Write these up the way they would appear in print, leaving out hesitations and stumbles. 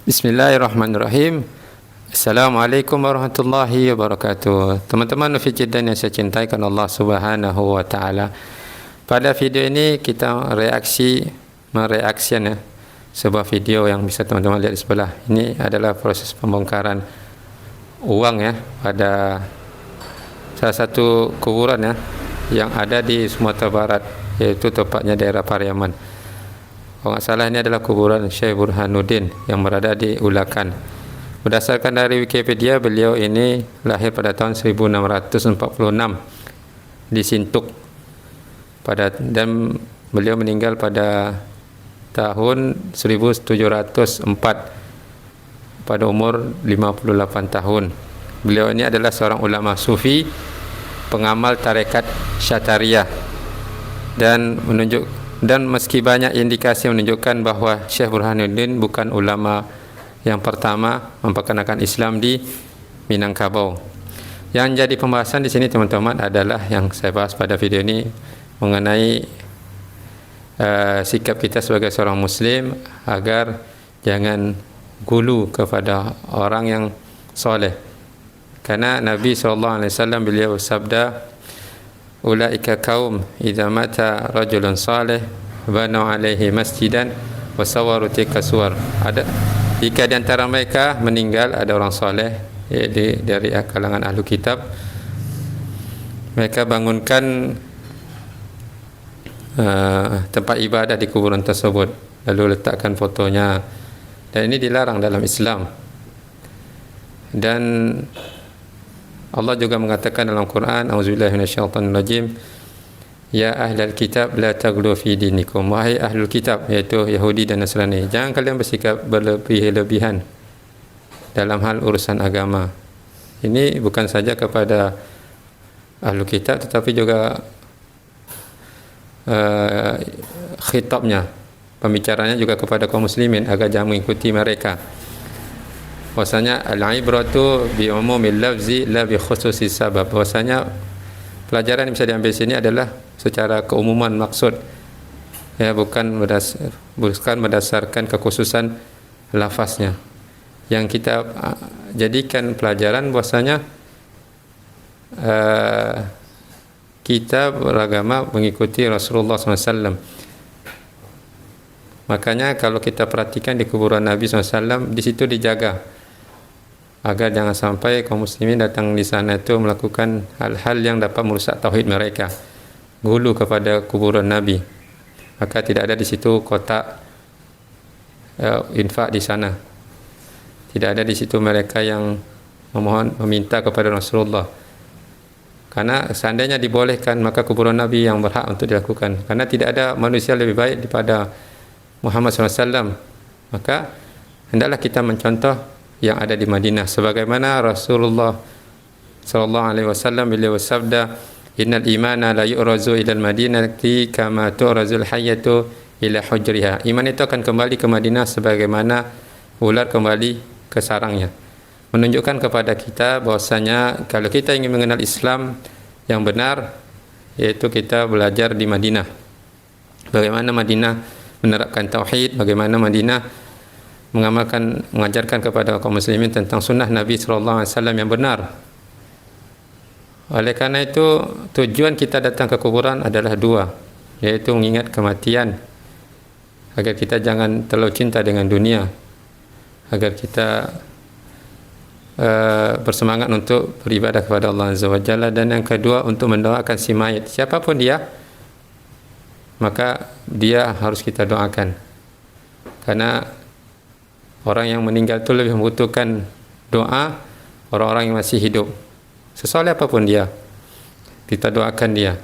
Bismillahirrahmanirrahim. Assalamualaikum warahmatullahi wabarakatuh. Teman-teman Fijidan yang saya cintai karena Allah Subhanahu wa taala. Pada video ini kita mereaksikan sebuah video yang bisa teman-teman lihat di sebelah. Ini adalah proses pembongkaran uang pada salah satu kuburan yang ada di Sumatera Barat, yaitu tepatnya daerah Pariaman. Kalau tidak salah ini adalah kuburan Syekh Burhanuddin yang berada di Ulakan. Berdasarkan dari Wikipedia, beliau ini lahir pada tahun 1646 di Sintuk dan beliau meninggal pada tahun 1704 pada umur 58 tahun. Beliau ini adalah seorang ulama sufi, pengamal tarekat Syatariah, dan meski banyak indikasi menunjukkan bahawa Syekh Burhanuddin bukan ulama yang pertama memperkenalkan Islam di Minangkabau. Yang jadi pembahasan di sini teman-teman adalah yang saya bahas pada video ini mengenai sikap kita sebagai seorang Muslim agar jangan gulu kepada orang yang soleh. Karena Nabi SAW beliau bersabda, ulaika kaum idza mata rajulun salih banu alaihi masjidan wa sawaru tilka suwar. Jika di antara mereka meninggal ada orang soleh dari kalangan ahlu kitab, mereka bangunkan tempat ibadah di kuburan tersebut lalu letakkan fotonya, dan ini dilarang dalam Islam. Dan Allah juga mengatakan dalam Quran, auzubillahi minasyaitonir rajim, ya ahlal kitab la taghlu fi dinikum, wahai ahlul kitab, iaitu Yahudi dan Nasrani, jangan kalian bersikap berlebih-lebihan dalam hal urusan agama. Ini bukan saja kepada ahlul kitab tetapi juga khitabnya, pembicaranya juga kepada kaum muslimin agar jangan mengikuti mereka. Bahwasanya al-ibratu bi umumil lafzi la bi khususis sabab. Bahwasanya pelajaran yang bisa diambil sini adalah secara keumuman maksud, bukan berdasarkan kekhususan lafaznya. Yang kita jadikan pelajaran bahwasanya kita beragama mengikuti Rasulullah SAW. Makanya kalau kita perhatikan di kuburan Nabi SAW, di situ dijaga agar jangan sampai kaum muslimin datang di sana itu melakukan hal-hal yang dapat merusak tauhid mereka, gulu kepada kuburan Nabi. Maka tidak ada di situ kotak infak di sana. Tidak ada di situ mereka yang meminta kepada Rasulullah. Karena seandainya dibolehkan, maka kuburan Nabi yang berhak untuk dilakukan. Karena tidak ada manusia lebih baik daripada Muhammad SAW. Maka hendaklah kita mencontoh yang ada di Madinah, sebagaimana Rasulullah SAW beliau bersabda, innal imana la yu'razu ila al-madinati kama tu'razul hayyatu ila hujriha. Iman itu akan kembali ke Madinah sebagaimana ular kembali ke sarangnya. Menunjukkan kepada kita bahwasanya kalau kita ingin mengenal Islam yang benar, yaitu kita belajar di Madinah. Bagaimana Madinah menerapkan tauhid, bagaimana Madinah mengajarkan kepada kaum muslimin tentang sunnah Nabi SAW yang benar. Oleh karena itu, tujuan kita datang ke kuburan adalah dua, yaitu mengingat kematian, agar kita jangan terlalu cinta dengan dunia, agar kita bersemangat untuk beribadah kepada Allah Azza wa Jalla, dan yang kedua untuk mendoakan si mayit, siapapun dia, maka dia harus kita doakan. Karena orang yang meninggal itu lebih membutuhkan doa orang-orang yang masih hidup. Sesoleh apapun dia, kita doakan dia.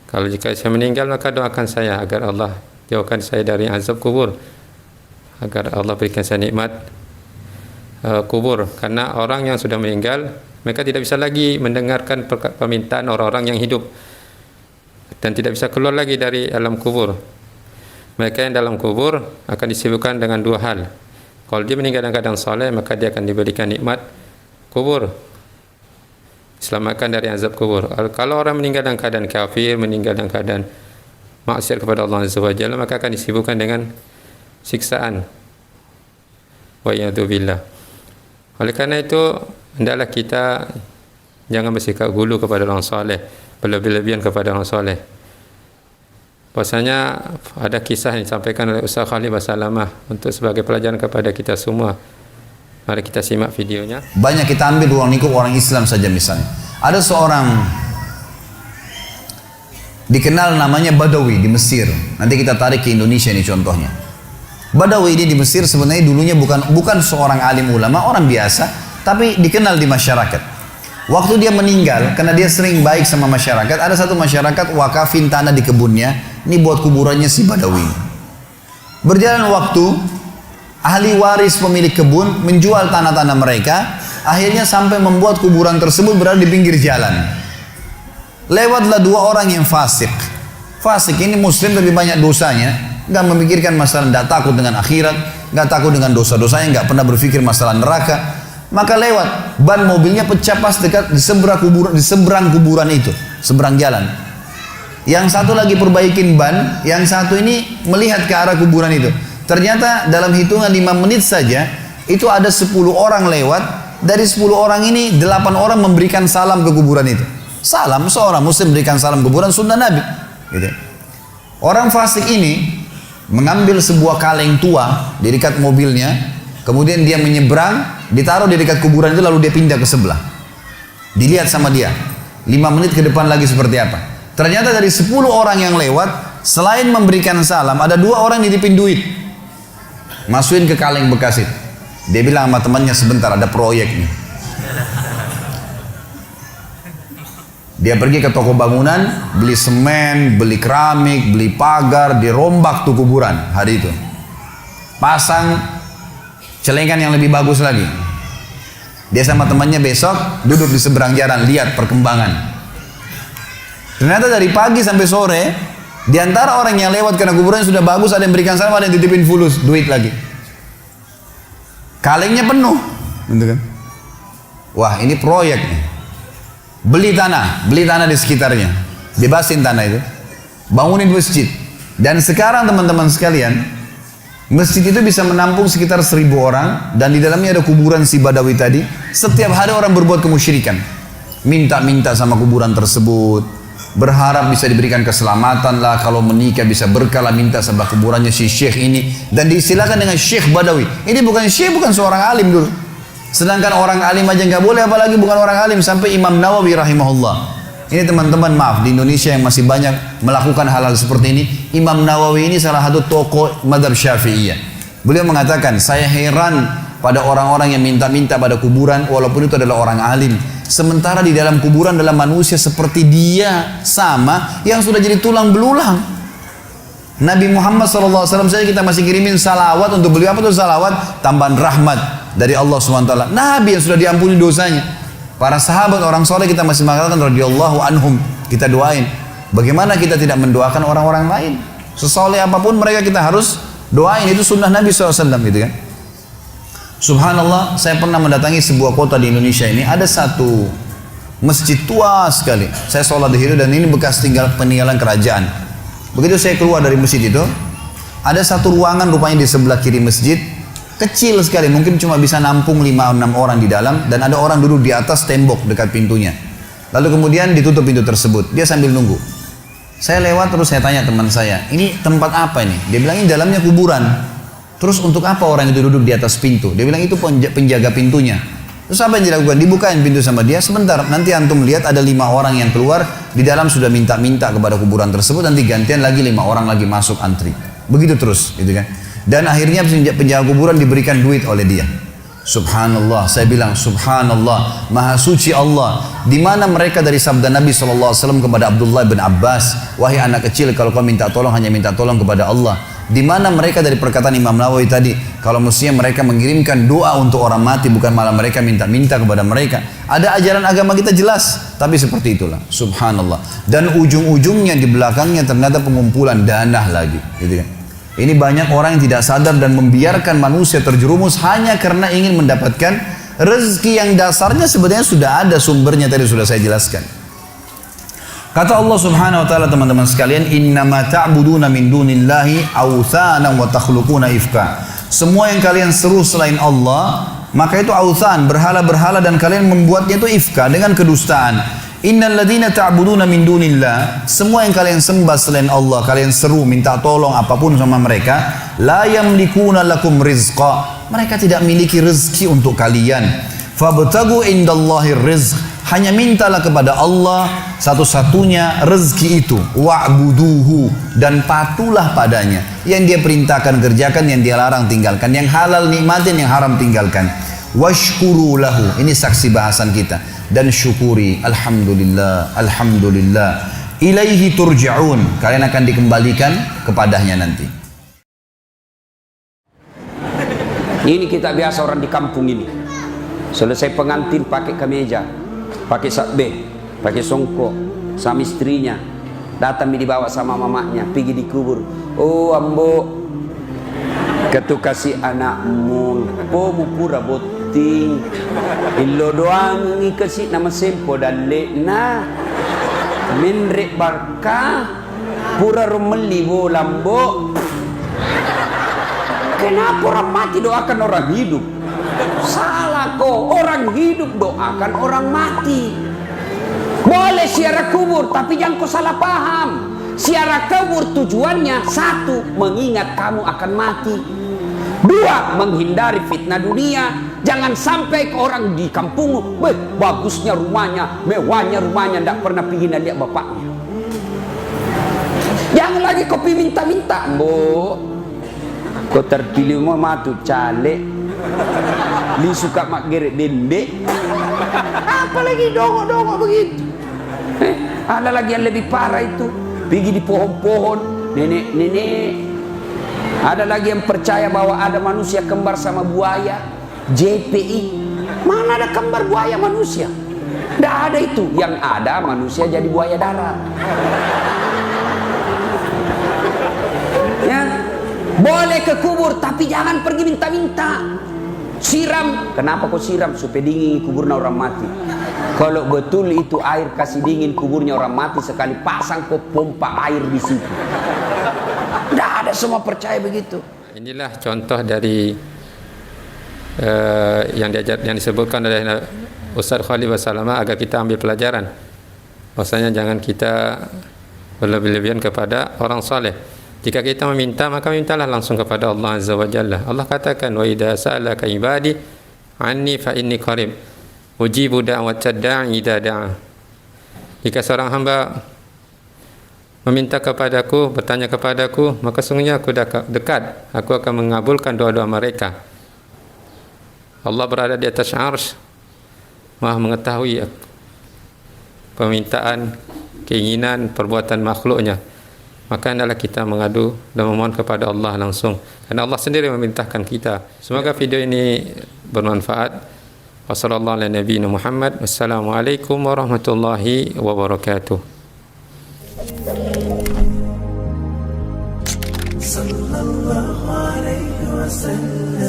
Kalau jika saya meninggal, maka doakan saya agar Allah jauhkan saya dari azab kubur, agar Allah berikan saya nikmat kubur. Karena orang yang sudah meninggal, mereka tidak bisa lagi mendengarkan permintaan orang-orang yang hidup, dan tidak bisa keluar lagi dari alam kubur. Mereka yang dalam kubur akan disibukkan dengan dua hal. Kalau dia meninggal dalam keadaan soleh, maka dia akan diberikan nikmat kubur, diselamatkan dari azab kubur. Kalau orang meninggal dalam keadaan kafir, meninggal dalam keadaan maksiat kepada Allah Azza wa Jalla, maka akan disibukkan dengan siksaan. Wa iyadzubillah. Oleh kerana itu, hendaklah kita jangan bersikap gulu kepada orang soleh, berlebih-lebihan kepada orang soleh. Bahasanya ada kisah yang disampaikan oleh Ustaz Khalid Basalamah untuk sebagai pelajaran kepada kita semua. Mari kita simak videonya. Banyak kita ambil ruang lingkup orang Islam saja misalnya. Ada seorang dikenal namanya Badawi di Mesir. Nanti kita tarik ke Indonesia ini contohnya. Badawi ini di Mesir sebenarnya dulunya bukan seorang alim ulama, orang biasa, tapi dikenal di masyarakat. Waktu dia meninggal, karena dia sering baik sama masyarakat, ada satu masyarakat wakafin tanah di kebunnya, ini buat kuburannya si Badawi. Berjalan waktu, ahli waris pemilik kebun menjual tanah-tanah mereka, akhirnya sampai membuat kuburan tersebut berada di pinggir jalan. Lewatlah dua orang yang fasik. Fasik ini muslim lebih banyak dosanya, nggak memikirkan masalah, nggak takut dengan akhirat, nggak takut dengan dosa-dosanya, nggak pernah berpikir masalah neraka. Maka lewat, ban mobilnya pecah pas dekat di seberang kuburan itu, seberang jalan. Yang satu lagi perbaikin ban, yang satu ini melihat ke arah kuburan itu. Ternyata dalam hitungan 5 menit saja, itu ada 10 orang lewat. Dari 10 orang ini, 8 orang memberikan salam ke kuburan itu. Salam, seorang muslim berikan salam ke kuburan, sunnah Nabi. Gitu. Orang fasik ini mengambil sebuah kaleng tua di dekat mobilnya, kemudian dia menyeberang, ditaruh di dekat kuburan itu, lalu dia pindah ke sebelah. Dilihat sama dia 5 menit ke depan lagi seperti apa. Ternyata dari 10 orang yang lewat, selain memberikan salam, ada 2 orang nitipin duit, masukin ke kaleng bekas itu. Dia bilang sama temannya, sebentar ada proyek nih. Dia pergi ke toko bangunan, beli semen, beli keramik, beli pagar, dirombak tuh kuburan hari itu. Pasang celengan yang lebih bagus lagi. Dia sama temannya besok duduk di seberang jalan, lihat perkembangan. Ternyata dari pagi sampai sore, di antara orang yang lewat karena kuburan sudah bagus, ada yang berikan salam, ada yang titipin fulus, duit lagi. Kalengnya penuh, gitu kan? Wah, ini proyek nih. Beli tanah di sekitarnya, bebasin tanah itu, bangunin masjid. Dan sekarang teman-teman sekalian, masjid itu bisa menampung sekitar 1000 orang, dan di dalamnya ada kuburan si Badawi tadi. Setiap hari orang berbuat kemusyrikan, minta-minta sama kuburan tersebut, berharap bisa diberikan keselamatan lah, kalau menikah bisa berkah lah, minta sama kuburannya si syekh ini, dan diistilahkan dengan Syekh Badawi. Ini bukan syekh, bukan seorang alim dulu. Sedangkan orang alim aja nggak boleh, apalagi bukan orang alim. Sampai Imam Nawawi rahimahullah. Ini teman-teman, maaf, di Indonesia yang masih banyak melakukan hal-hal seperti ini. Imam Nawawi ini salah satu tokoh madhab Syafi'iyah. Beliau mengatakan, saya heran pada orang-orang yang minta-minta pada kuburan, walaupun itu adalah orang alim. Sementara di dalam kuburan adalah manusia seperti dia, sama, yang sudah jadi tulang belulang. Nabi Muhammad SAW saja kita masih kirimin salawat untuk beliau. Apa itu salawat? Tambahan rahmat dari Allah SWT. Nabi yang sudah diampuni dosanya. Para sahabat orang soleh kita masih mengatakan radhiyallahu anhum, kita doain. Bagaimana kita tidak mendoakan orang-orang lain? Sesoleh apapun mereka kita harus doain. Itu sunnah Nabi SAW gitu kan. Subhanallah, saya pernah mendatangi sebuah kota di Indonesia ini. Ada satu masjid tua sekali. Saya sholat di situ, dan ini bekas peninggalan kerajaan. Begitu saya keluar dari masjid itu, ada satu ruangan rupanya di sebelah kiri masjid, kecil sekali, mungkin cuma bisa nampung 5-6 orang di dalam, dan ada orang duduk di atas tembok dekat pintunya. Lalu kemudian ditutup pintu tersebut, dia sambil nunggu. Saya lewat, terus saya tanya teman saya, ini tempat apa ini? Dia bilang ini dalamnya kuburan. Terus untuk apa orang itu duduk di atas pintu? Dia bilang itu penjaga pintunya. Terus apa yang dilakukan? Dibukain pintu sama dia, sebentar, nanti antum lihat ada 5 orang yang keluar, di dalam sudah minta-minta kepada kuburan tersebut, nanti gantian lagi 5 orang lagi masuk antri. Begitu terus, gitu kan. Dan akhirnya penjaga kuburan diberikan duit oleh dia. Subhanallah, saya bilang subhanallah, maha suci Allah. Di mana mereka dari sabda Nabi SAW kepada Abdullah bin Abbas, wahai anak kecil, kalau kau minta tolong hanya minta tolong kepada Allah. Di mana mereka dari perkataan Imam Nawawi tadi, kalau mestinya mereka mengirimkan doa untuk orang mati, bukan malah mereka minta-minta kepada mereka. Ada ajaran agama kita jelas, tapi seperti itulah, subhanallah. Dan ujung-ujungnya di belakangnya ternyata pengumpulan dana lagi, gitu kan. Ini banyak orang yang tidak sadar dan membiarkan manusia terjerumus hanya karena ingin mendapatkan rezeki yang dasarnya sebenarnya sudah ada sumbernya, tadi sudah saya jelaskan. Kata Allah Subhanahu wa taala, teman-teman sekalian, innama ta'buduna min dunillahi awthanan wa takhluquna ifka. Semua yang kalian seru selain Allah, maka itu authan, berhala-berhala, dan kalian membuatnya itu ifka dengan kedustaan. Innal ladzina ta'buduna min dunillah, semua yang kalian sembah selain Allah, kalian seru, minta tolong apapun sama mereka, la yamlikuna lakum rizqa, mereka tidak miliki rezeki untuk kalian. Fabtagu indallahi rizq, hanya mintalah kepada Allah satu-satunya rezeki itu. Wa'buduhu, dan patulah padanya. Yang dia perintahkan kerjakan, yang dia larang tinggalkan, yang halal nikmatin, yang haram tinggalkan. Washkuru lahu, ini saksi bahasan kita, dan syukuri. Alhamdulillah, alhamdulillah. Ilaihi turja'un, kalian akan dikembalikan kepadanya nanti. Ini kita biasa orang di kampung ini. Selesai pengantin pakai kemeja, pakai sabbe, pakai songkok, sama istrinya. Datang dibawa sama mamanya, pergi dikubur. Oh ambo, ketu kasih anakmu, po pura boting, illo doang ngi kasih nama sempo dan lekna, menrek barka, pura rumeli bo lambo. Kenapa orang mati doakan orang hidup? Salah kok, orang hidup doakan orang mati. Boleh ziarah kubur, tapi jangan kau salah paham. Ziarah kubur tujuannya satu, mengingat kamu akan mati. Dua, menghindari fitnah dunia. Jangan sampai ke orang di kampung, bagusnya rumahnya, mewahnya rumahnya, tidak pernah pergi lihat bapaknya. Jangan lagi kau minta-minta, bu. Kau terpilih mau matu caleg, li suka mak geret dendek, apalagi dongok-dongok begitu. Ada lagi yang lebih parah itu, pergi di pohon-pohon, nenek-nenek. Ada lagi yang percaya bahwa ada manusia kembar sama buaya, JPI. Mana ada kembar buaya manusia? Tidak ada itu. Yang ada manusia jadi buaya darat. Ya, boleh ke kubur, tapi jangan pergi minta-minta. Siram, kenapa kau siram? Supaya dingin kuburnya orang mati. Kalau betul itu air kasih dingin kuburnya orang mati, sekali pasang kau pompa air di situ. Tidak ada semua percaya begitu. Inilah contoh dari yang disebutkan oleh Ustaz Khalid Wasalama agar kita ambil pelajaran. Maksudnya jangan kita berlebih-lebihan kepada orang saleh. Jika kita meminta, maka mintalah langsung kepada Allah Azza wa Jalla. Allah katakan, wa idza sa'alaka ibadi anni fa inni qarib ujibu da'watad da'i idza da'a. Jika seorang hamba meminta kepadaku, bertanya kepadaku, maka sungguhnya aku dekat. Aku akan mengabulkan doa-doa mereka. Allah berada di atas arsy, Maha mengetahui permintaan, keinginan, perbuatan makhluknya. Maka hendaklah kita mengadu dan memohon kepada Allah langsung. Karena Allah sendiri memerintahkan kita. Semoga video ini bermanfaat. Wassalamualaikum warahmatullahi wabarakatuh. Sallallahu alaihi wasallam.